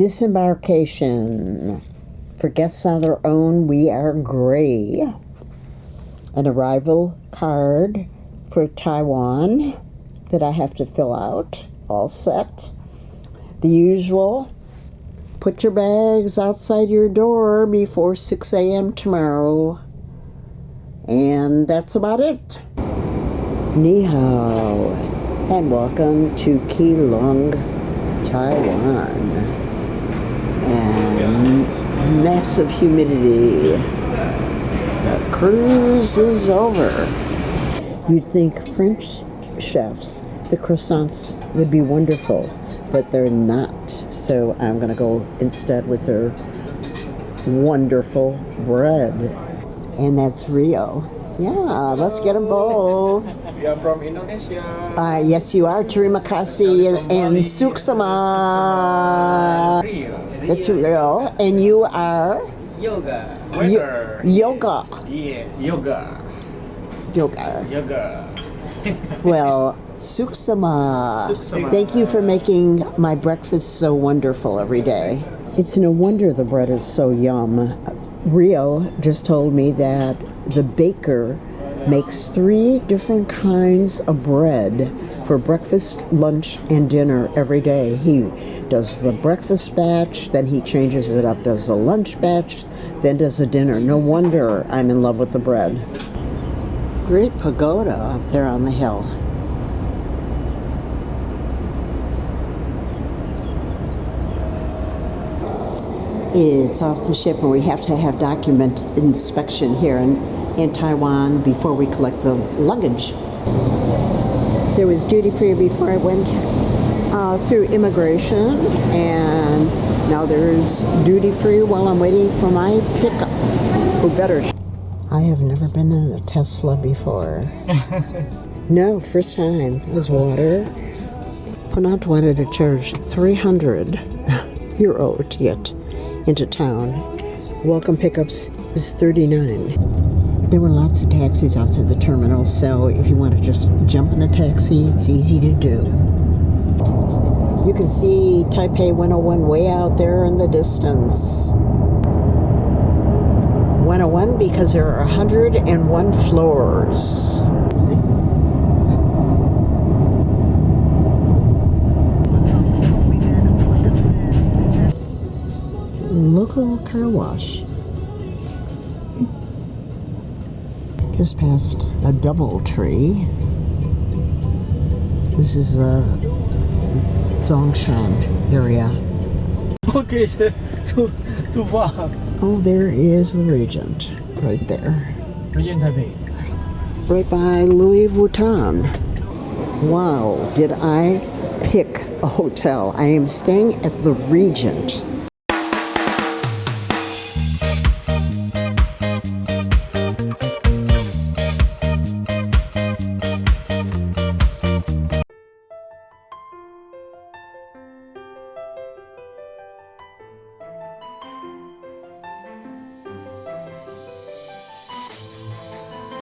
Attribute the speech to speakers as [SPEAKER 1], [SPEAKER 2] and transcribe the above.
[SPEAKER 1] Disembarkation. For guests on their own, we are gray. An arrival card for Taiwan that I have to fill out. All set. The usual. Put your bags outside your door before 6 a.m. tomorrow. And that's about it. Ni hao. And welcome to Keelung, Taiwan. And massive humidity. The cruise is over. You'd think French chefs, the croissants would be wonderful, but they're not. So I'm going to go instead with their wonderful bread. And that's Rio. Yeah, let's get them both.
[SPEAKER 2] We are from Indonesia.
[SPEAKER 1] Yes, you are. Terima kasih and suksama. That's Rio. And you are?
[SPEAKER 2] Yoga.
[SPEAKER 1] Yoga.
[SPEAKER 2] Yeah, yoga.
[SPEAKER 1] Yoga.
[SPEAKER 2] Yoga.
[SPEAKER 1] Well, suksama. Thank you for making my breakfast so wonderful every day. It's no wonder the bread is so yum. Rio just told me that the baker makes 3 different kinds of bread for breakfast, lunch, and dinner every day. He does the breakfast batch, then he changes it up, does the lunch batch, then does the dinner. No wonder I'm in love with the bread. Great pagoda up there on the hill. It's off the ship, and we have to have document inspection here in Taiwan before we collect the luggage. There was duty free before I went through immigration, and now there's duty free while I'm waiting for my pickup. Who better? I have never been in a Tesla before. No, first time. It was water. Ponant wanted to charge €300 to get into town. Welcome pickups is $39. There were lots of taxis outside the terminal, so if you want to just jump in a taxi, it's easy to do. You can see Taipei 101 way out there in the distance. 101 because there are 101 floors. Local car wash. Just past a double tree. This is the Zongshan area.
[SPEAKER 2] Okay, too far.
[SPEAKER 1] Oh, there is the Regent right there.
[SPEAKER 2] Regent Taipei.
[SPEAKER 1] Right by Louis Vuitton. Wow, did I pick a hotel? I am staying at the Regent.